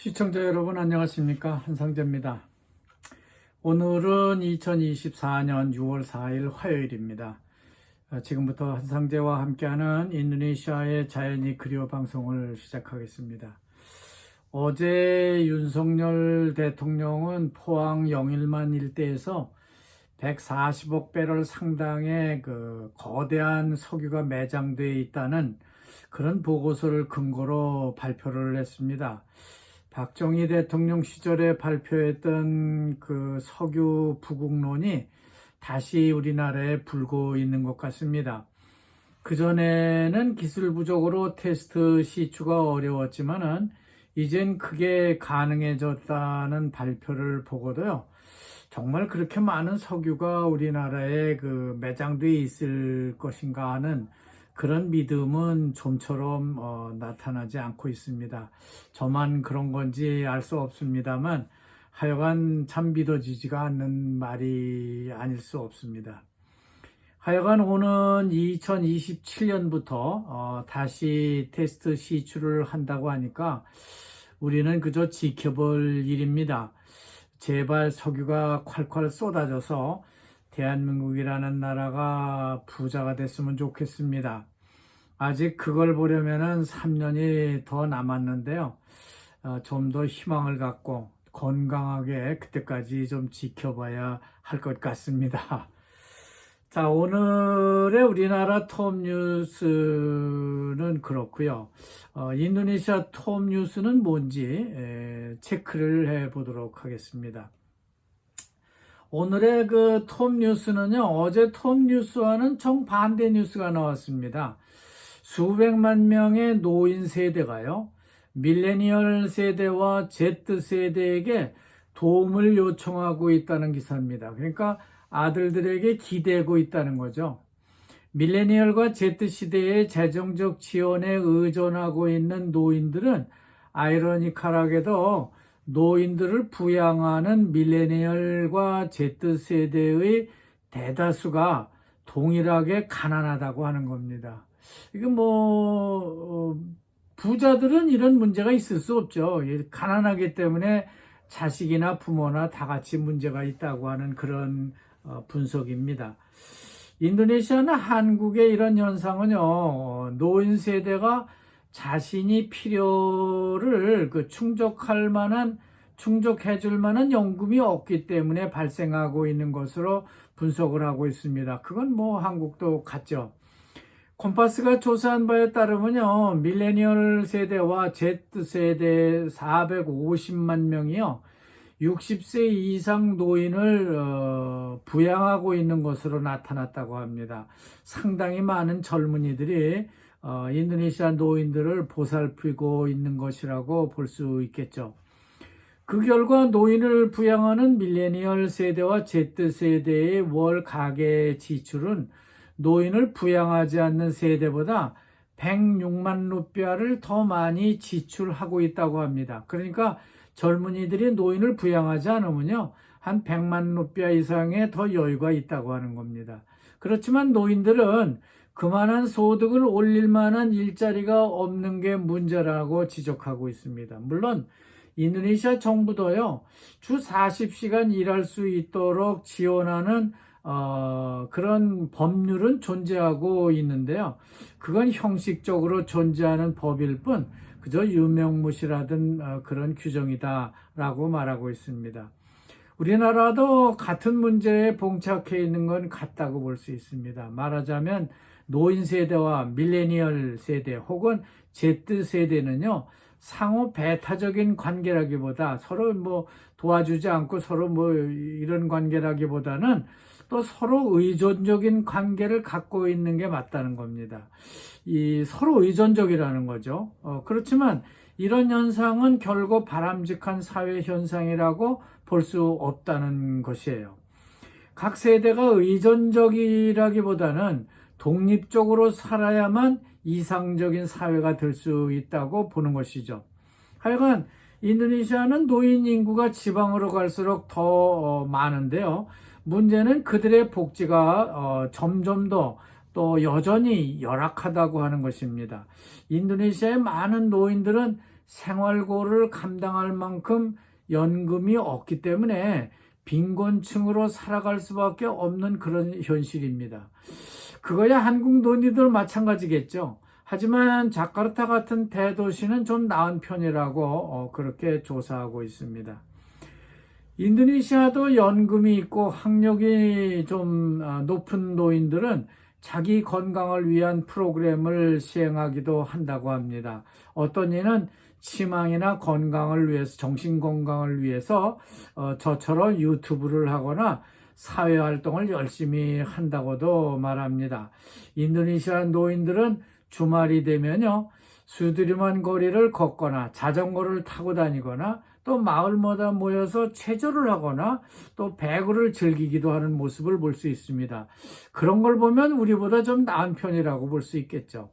시청자 여러분 안녕하십니까? 한상재입니다. 오늘은 2024년 6월 4일 화요일입니다. 지금부터 한상재와 함께하는 인도네시아의 자연이 그리워 방송을 시작하겠습니다. 어제 윤석열 대통령은 포항 영일만 일대에서 140억 배럴 상당의 거대한 석유가 매장되어 있다는 그런 보고서를 근거로 발표를 했습니다. 박정희 대통령 시절에 발표했던 그 석유 부국론이 다시 우리나라에 불고 있는 것 같습니다. 그전에는 기술 부족으로 테스트 시추가 어려웠지만은 이젠 그게 가능해졌다는 발표를 보고도요. 정말 그렇게 많은 석유가 우리나라에 매장되어 있을 것인가 하는 그런 믿음은 좀처럼 나타나지 않고 있습니다. 저만 그런 건지 알 수 없습니다만 하여간 참 믿어지지가 않는 말이 아닐 수 없습니다. 하여간 오는 2027년부터 다시 테스트 시추를 한다고 하니까 우리는 그저 지켜볼 일입니다. 제발 석유가 콸콸 쏟아져서 대한민국이라는 나라가 부자가 됐으면 좋겠습니다. 아직 그걸 보려면은 3년이 더 남았는데요. 좀 더 희망을 갖고 건강하게 그때까지 좀 지켜봐야 할 것 같습니다. 자, 오늘의 우리나라 톱 뉴스는 그렇고요. 인도네시아 톱 뉴스는 뭔지 체크를 해 보도록 하겠습니다. 오늘의 톱 뉴스는요, 어제 톱 뉴스와는 정반대 뉴스가 나왔습니다. 수백만 명의 노인 세대가요, 밀레니얼 세대와 Z세대에게 도움을 요청하고 있다는 기사입니다. 그러니까 아들들에게 기대고 있다는 거죠. 밀레니얼과 Z시대의 재정적 지원에 의존하고 있는 노인들은 아이러니컬하게도 노인들을 부양하는 밀레니얼과 Z세대의 대다수가 동일하게 가난하다고 하는 겁니다. 이게 부자들은 이런 문제가 있을 수 없죠. 가난하기 때문에 자식이나 부모나 다 같이 문제가 있다고 하는 그런 분석입니다. 인도네시아나 한국의 이런 현상은요, 노인 세대가 자신이 필요를 충족해 줄 만한 연금이 없기 때문에 발생하고 있는 것으로 분석을 하고 있습니다. 그건 한국도 같죠. 콤파스가 조사한 바에 따르면요, 밀레니얼 세대와 Z세대 450만 명이요, 60세 이상 노인을 부양하고 있는 것으로 나타났다고 합니다. 상당히 많은 젊은이들이 인도네시아 노인들을 보살피고 있는 것이라고 볼 수 있겠죠. 그 결과 노인을 부양하는 밀레니얼 세대와 Z세대의 월 가계 지출은 노인을 부양하지 않는 세대보다 106만 루피아를 더 많이 지출하고 있다고 합니다. 그러니까 젊은이들이 노인을 부양하지 않으면요, 한 100만 루피아 이상의 더 여유가 있다고 하는 겁니다. 그렇지만 노인들은 그만한 소득을 올릴 만한 일자리가 없는 게 문제라고 지적하고 있습니다. 물론 인도네시아 정부도요, 주 40시간 일할 수 있도록 지원하는 그런 법률은 존재하고 있는데요. 그건 형식적으로 존재하는 법일 뿐 그저 유명무실하던 그런 규정이다라고 말하고 있습니다. 우리나라도 같은 문제에 봉착해 있는 건 같다고 볼 수 있습니다. 말하자면 노인 세대와 밀레니얼 세대 혹은 Z세대는요, 상호 배타적인 관계라기보다 서로 도와주지 않고 서로 이런 관계라기보다는 또 서로 의존적인 관계를 갖고 있는 게 맞다는 겁니다. 이 서로 의존적이라는 거죠. 그렇지만 이런 현상은 결국 바람직한 사회 현상이라고 볼 수 없다는 것이에요. 각 세대가 의존적이라기보다는 독립적으로 살아야만 이상적인 사회가 될 수 있다고 보는 것이죠. 하여간 인도네시아는 노인 인구가 지방으로 갈수록 더 많은데요. 문제는 그들의 복지가 점점 더 또 여전히 열악하다고 하는 것입니다. 인도네시아의 많은 노인들은 생활고를 감당할 만큼 연금이 없기 때문에 빈곤층으로 살아갈 수밖에 없는 그런 현실입니다. 그거야 한국 논의들 마찬가지겠죠. 하지만 자카르타 같은 대도시는 좀 나은 편이라고 그렇게 조사하고 있습니다. 인도네시아도 연금이 있고 학력이 좀 높은 노인들은 자기 건강을 위한 프로그램을 시행하기도 한다고 합니다. 어떤 이는 치망이나 건강을 위해서, 정신 건강을 위해서 저처럼 유튜브를 하거나 사회활동을 열심히 한다고도 말합니다. 인도네시아 노인들은 주말이 되면요, 수두리만 거리를 걷거나 자전거를 타고 다니거나 또 마을마다 모여서 체조를 하거나 또 배구를 즐기기도 하는 모습을 볼 수 있습니다. 그런 걸 보면 우리보다 좀 나은 편이라고 볼 수 있겠죠.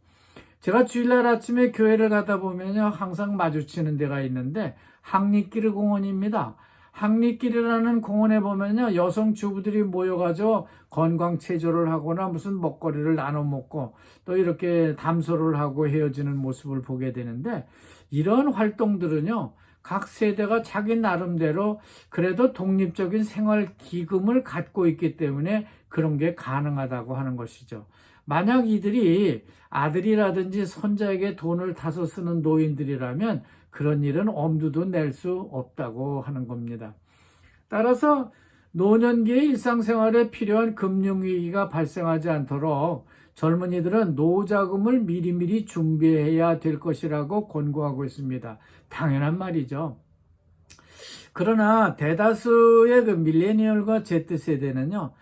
제가 주일날 아침에 교회를 가다 보면요, 항상 마주치는 데가 있는데 항리길 공원입니다. 항리길이라는 공원에 보면요, 여성 주부들이 모여가지고 건강 체조를 하거나 무슨 먹거리를 나눠 먹고 또 이렇게 담소를 하고 헤어지는 모습을 보게 되는데, 이런 활동들은요, 각 세대가 자기 나름대로 그래도 독립적인 생활 기금을 갖고 있기 때문에 그런 게 가능하다고 하는 것이죠. 만약 이들이 아들이라든지 손자에게 돈을 타서 쓰는 노인들이라면 그런 일은 엄두도 낼 수 없다고 하는 겁니다. 따라서 노년기의 일상생활에 필요한 금융위기가 발생하지 않도록 젊은이들은 노자금을 미리미리 준비해야 될 것이라고 권고하고 있습니다. 당연한 말이죠. 그러나 대다수의 그 밀레니얼과 Z세대는요,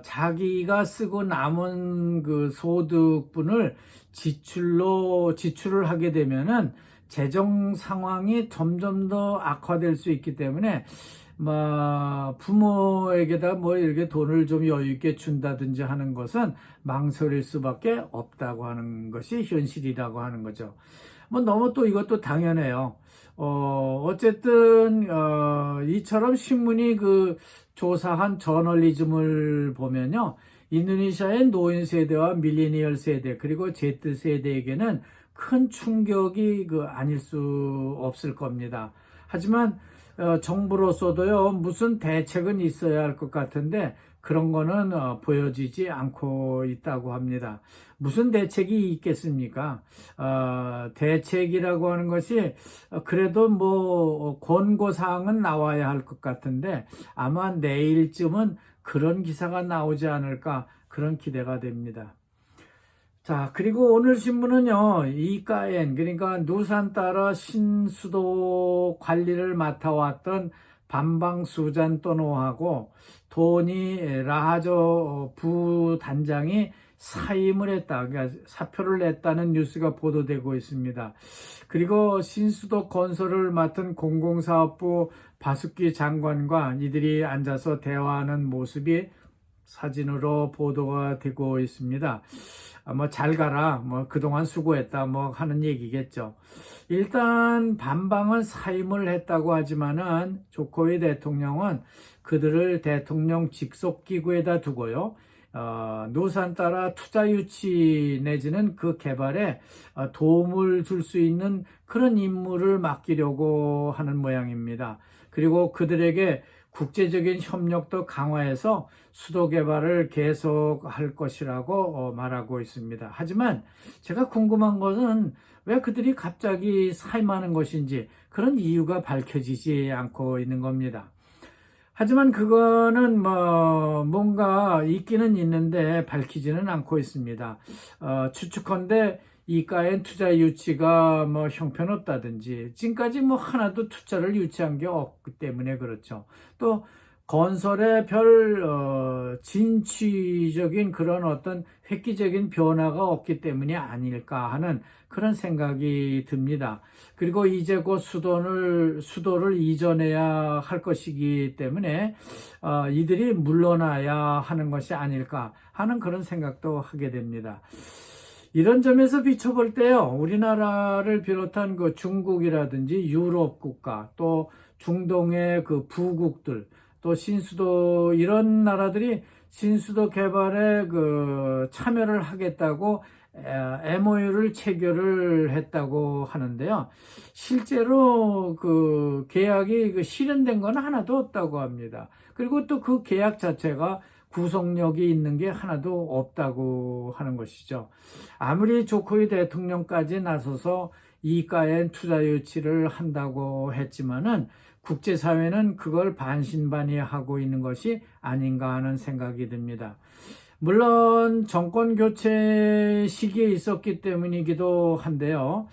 자기가 쓰고 남은 그 소득분을 지출을 하게 되면은 재정 상황이 점점 더 악화될 수 있기 때문에 부모에게다 이렇게 돈을 좀 여유 있게 준다든지 하는 것은 망설일 수밖에 없다고 하는 것이 현실이라고 하는 거죠. 너무 또 이것도 당연해요. 어쨌든 이처럼 신문이 그 조사한 저널리즘을 보면요, 인도네시아의 노인 세대와 밀레니얼 세대 그리고 Z 세대에게는 큰 충격이 아닐 수 없을 겁니다. 하지만 정부로서도요, 무슨 대책은 있어야 할 것 같은데 그런 거는 보여지지 않고 있다고 합니다. 무슨 대책이 있겠습니까? 대책이라고 하는 것이 그래도 권고사항은 나와야 할 것 같은데 아마 내일쯤은 그런 기사가 나오지 않을까, 그런 기대가 됩니다. 자, 그리고 오늘 신문은요, 이카엔, 그러니까 누산따라 신수도 관리를 맡아왔던 밤방 수잔또노하고 도니 라하조 부단장이 사임을 했다, 그러니까 사표를 냈다는 뉴스가 보도되고 있습니다. 그리고 신수도 건설을 맡은 공공사업부 바스키 장관과 이들이 앉아서 대화하는 모습이 사진으로 보도가 되고 있습니다. 잘 가라, 그동안 수고했다, 하는 얘기겠죠. 일단 반방은 사임을 했다고 하지만은 조코위 대통령은 그들을 대통령 직속기구에다 두고요, 누산따라 투자유치 내지는 그 개발에 도움을 줄 수 있는 그런 임무를 맡기려고 하는 모양입니다. 그리고 그들에게 국제적인 협력도 강화해서 수도 개발을 계속할 것이라고 말하고 있습니다. 하지만 제가 궁금한 것은 왜 그들이 갑자기 사임하는 것인지 그런 이유가 밝혀지지 않고 있는 겁니다. 하지만 그거는 뭔가 있기는 있는데 밝히지는 않고 있습니다. 추측컨대 이가엔 투자 유치가 형편없다든지 지금까지 하나도 투자를 유치한 게 없기 때문에 그렇죠. 또 건설에 별 진취적인 그런 어떤 획기적인 변화가 없기 때문이 아닐까 하는 그런 생각이 듭니다. 그리고 이제 곧 수도를 이전해야 할 것이기 때문에 이들이 물러나야 하는 것이 아닐까 하는 그런 생각도 하게 됩니다. 이런 점에서 비춰볼 때요, 우리나라를 비롯한 그 중국이라든지 유럽 국가, 또 중동의 그 부국들, 또 신수도, 이런 나라들이 신수도 개발에 참여를 하겠다고 MOU를 체결을 했다고 하는데요. 실제로 그 계약이 실현된 건 하나도 없다고 합니다. 그리고 또 그 계약 자체가 구속력이 있는 게 하나도 없다고 하는 것이죠. 아무리 조코이 대통령까지 나서서 이가엔 투자 유치를 한다고 했지만은 국제사회는 그걸 반신반의하고 있는 것이 아닌가 하는 생각이 듭니다. 물론 정권 교체 시기에 있었기 때문이기도 한데요.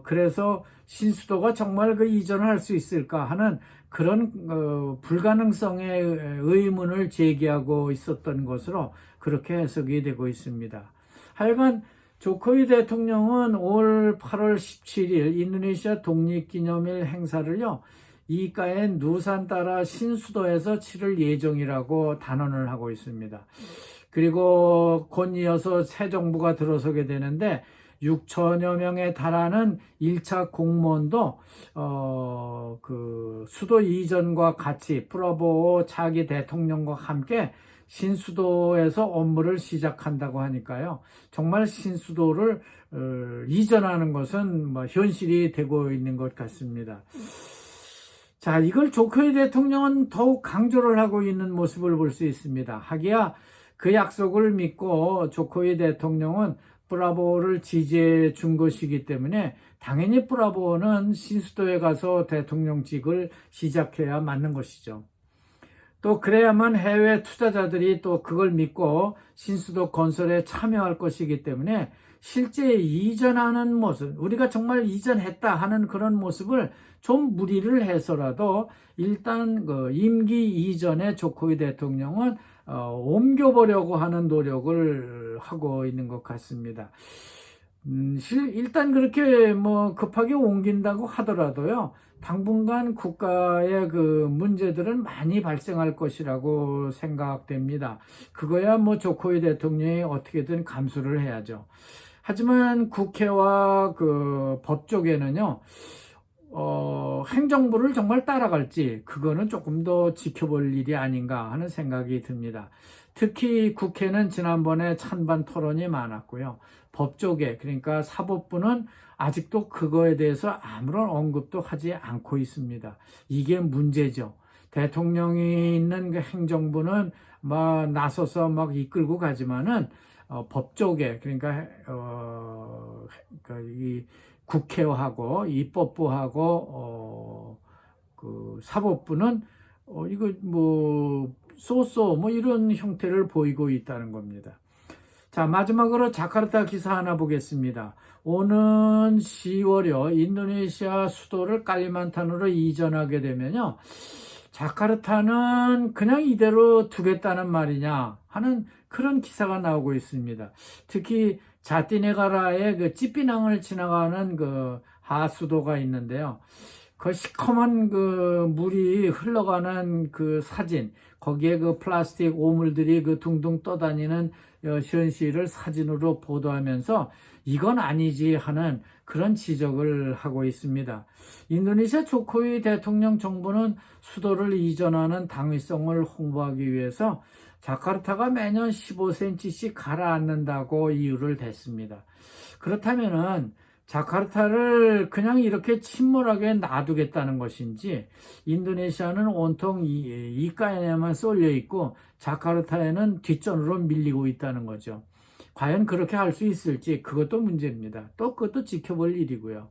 그래서 신수도가 정말 그 이전을 할 수 있을까 하는 그런 불가능성의 의문을 제기하고 있었던 것으로 그렇게 해석이 되고 있습니다. 하여간 조코이 대통령은 올 8월 17일 인도네시아 독립기념일 행사를요, 이가엔 누산따라 신수도에서 치를 예정이라고 단언을 하고 있습니다. 그리고 곧 이어서 새 정부가 들어서게 되는데 6천여 명에 달하는 1차 공무원도 그 수도 이전과 같이 프라보오 차기 대통령과 함께 신수도에서 업무를 시작한다고 하니까요. 정말 신수도를 이전하는 것은 뭐 현실이 되고 있는 것 같습니다. 자, 이걸 조코이 대통령은 더욱 강조를 하고 있는 모습을 볼 수 있습니다. 하기야 그 약속을 믿고 조코이 대통령은 프라보오를 지지해 준 것이기 때문에 당연히 프라보오는 신수도에 가서 대통령직을 시작해야 맞는 것이죠. 또 그래야만 해외 투자자들이 또 그걸 믿고 신수도 건설에 참여할 것이기 때문에 실제 이전하는 모습, 우리가 정말 이전했다 하는 그런 모습을 좀 무리를 해서라도 일단 그 임기 이전에 조코이 대통령은 옮겨보려고 하는 노력을 하고 있는 것 같습니다. 일단 그렇게 뭐 급하게 옮긴다고 하더라도요, 당분간 국가의 그 문제들은 많이 발생할 것이라고 생각됩니다. 그거야 뭐 조코이 대통령이 어떻게든 감수를 해야죠. 하지만 국회와 그 법 쪽에는요, 행정부를 정말 따라갈지 그거는 조금 더 지켜볼 일이 아닌가 하는 생각이 듭니다. 특히 국회는 지난번에 찬반 토론이 많았고요. 법 쪽에, 그러니까 사법부는 아직도 그거에 대해서 아무런 언급도 하지 않고 있습니다. 이게 문제죠. 대통령이 있는 그 행정부는 막 나서서 막 이끌고 가지만은 법 쪽에, 그러니까 이 국회하고 입법부하고 그 사법부는 이거 뭐 쏘쏘 뭐 이런 형태를 보이고 있다는 겁니다. 자, 마지막으로 자카르타 기사 하나 보겠습니다. 오는 10월요 인도네시아 수도를 칼리만탄으로 이전하게 되면요, 자카르타는 그냥 이대로 두겠다는 말이냐 하는 그런 기사가 나오고 있습니다. 특히 자티네가라의 그 찌삐낭을 지나가는 그 하수도가 있는데요. 그 시커먼 그 물이 흘러가는 그 사진, 거기에 그 플라스틱 오물들이 그 둥둥 떠다니는 현실을 사진으로 보도하면서 이건 아니지 하는 그런 지적을 하고 있습니다. 인도네시아 조코이 대통령 정부는 수도를 이전하는 당위성을 홍보하기 위해서 자카르타가 매년 15cm씩 가라앉는다고 이유를 댔습니다. 그렇다면은 자카르타를 그냥 이렇게 침몰하게 놔두겠다는 것인지, 인도네시아는 온통 이가에만 쏠려 있고 자카르타에는 뒷전으로 밀리고 있다는 거죠. 과연 그렇게 할 수 있을지 그것도 문제입니다. 또 그것도 지켜볼 일이고요.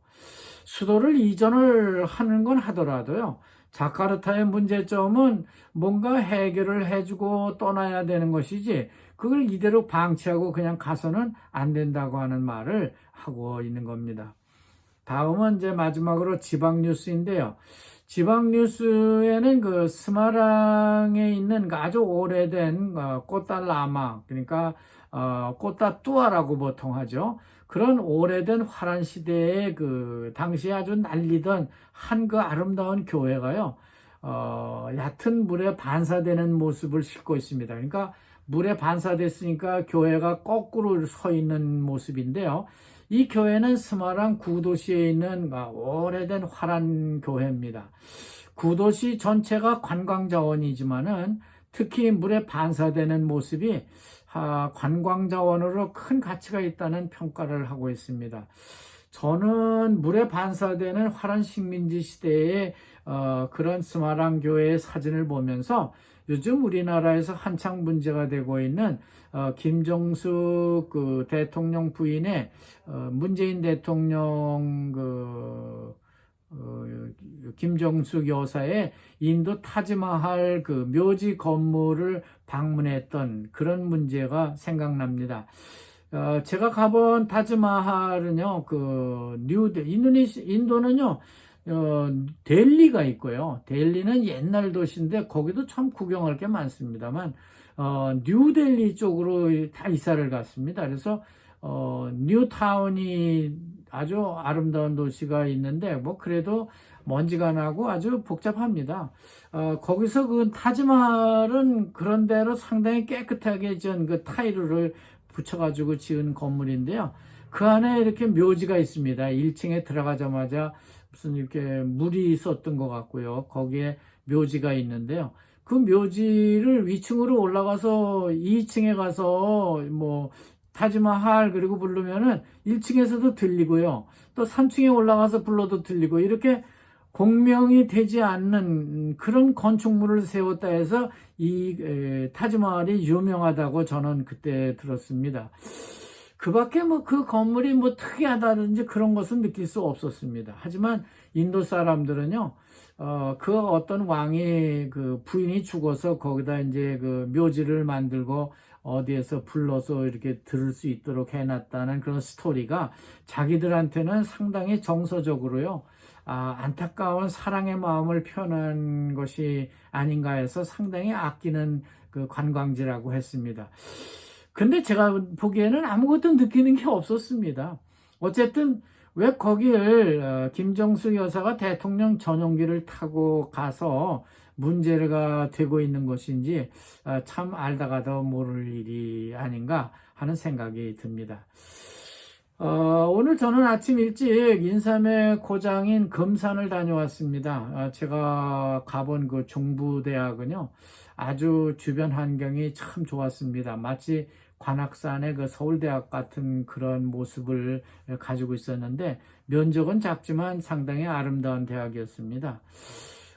수도를 이전을 하는 건 하더라도요, 자카르타의 문제점은 뭔가 해결을 해주고 떠나야 되는 것이지 그걸 이대로 방치하고 그냥 가서는 안 된다고 하는 말을 하고 있는 겁니다. 다음은 이제 마지막으로 지방 뉴스인데요. 지방 뉴스에는 그 스마랑에 있는 그 아주 오래된 꽃달라마, 그러니까 꽃다뚜아라고 보통 하죠. 그런 오래된 화란 시대에 그 당시에 아주 날리던 한 그 아름다운 교회가요, 얕은 물에 반사되는 모습을 싣고 있습니다. 그러니까 물에 반사됐으니까 교회가 거꾸로 서 있는 모습인데요. 이 교회는 스마랑 구도시에 있는 오래된 화란 교회입니다. 구도시 전체가 관광 자원이지만은 특히 물에 반사되는 모습이 관광 자원으로 큰 가치가 있다는 평가를 하고 있습니다. 저는 물에 반사되는 화란 식민지 시대의 그런 스마랑 교회의 사진을 보면서 요즘 우리나라에서 한창 문제가 되고 있는 김정숙 그 대통령 부인의 문재인 대통령 김정숙 여사의 인도 타지마할 그 묘지 건물을 방문했던 그런 문제가 생각납니다. 제가 가본 타지마할은요, 인도는요, 델리가 있고요. 델리는 옛날 도시인데 거기도 참 구경할 게 많습니다만, 뉴델리 쪽으로 다 이사를 갔습니다. 그래서, 뉴타운이 아주 아름다운 도시가 있는데, 뭐, 그래도 먼지가 나고 아주 복잡합니다. 거기서 그 타지마할은 그런 대로 상당히 깨끗하게 지은 그 타일을 붙여가지고 지은 건물인데요. 그 안에 이렇게 묘지가 있습니다. 1층에 들어가자마자 무슨 이렇게 물이 있었던 것 같고요. 거기에 묘지가 있는데요. 그 묘지를 위층으로 올라가서 2층에 가서 뭐 타지마할 그리고 부르면은 1층에서도 들리고요. 또 3층에 올라가서 불러도 들리고 이렇게 공명이 되지 않는 그런 건축물을 세웠다 해서 이 타지마할이 유명하다고 저는 그때 들었습니다. 그 밖에 뭐 그 건물이 뭐 특이하다든지 그런 것은 느낄 수 없었습니다. 하지만 인도 사람들은요, 그 어떤 왕이 그 부인이 죽어서 거기다 이제 그 묘지를 만들고 어디에서 불러서 이렇게 들을 수 있도록 해놨다는 그런 스토리가 자기들한테는 상당히 정서적으로요, 안타까운 사랑의 마음을 표현한 것이 아닌가 해서 상당히 아끼는 그 관광지라고 했습니다. 근데 제가 보기에는 아무것도 느끼는 게 없었습니다. 어쨌든 왜 거기를 김정숙 여사가 대통령 전용기를 타고 가서 문제가 되고 있는 것인지 참 알다가도 모를 일이 아닌가 하는 생각이 듭니다. 오늘 저는 아침 일찍 인삼의 고장인 금산을 다녀왔습니다. 제가 가본 그 중부대학은요, 아주 주변 환경이 참 좋았습니다. 마치 관악산의 그 서울대학 같은 그런 모습을 가지고 있었는데, 면적은 작지만 상당히 아름다운 대학이었습니다.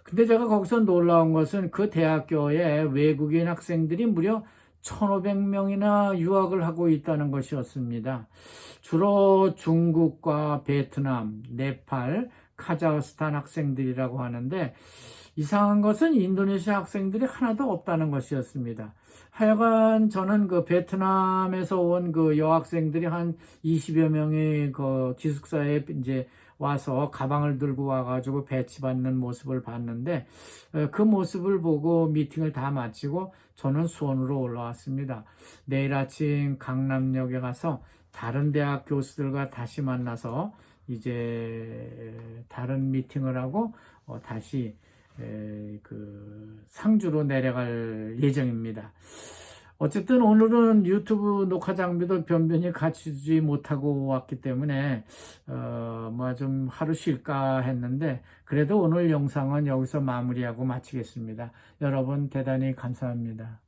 근데 제가 거기서 놀라운 것은 그 대학교에 외국인 학생들이 무려 1,500명이나 유학을 하고 있다는 것이었습니다. 주로 중국과 베트남, 네팔, 카자흐스탄 학생들이라고 하는데 이상한 것은 인도네시아 학생들이 하나도 없다는 것이었습니다. 하여간 저는 그 베트남에서 온 그 여학생들이 한 20여 명이 그 기숙사에 이제 와서 가방을 들고 와가지고 배치받는 모습을 봤는데 그 모습을 보고 미팅을 다 마치고 저는 수원으로 올라왔습니다. 내일 아침 강남역에 가서 다른 대학 교수들과 다시 만나서 이제 다른 미팅을 하고 다시 그 상주로 내려갈 예정입니다. 어쨌든 오늘은 유튜브 녹화 장비도 변변히 갖추지 못하고 왔기 때문에 뭐 좀 하루 쉴까 했는데 그래도 오늘 영상은 여기서 마무리하고 마치겠습니다. 여러분 대단히 감사합니다.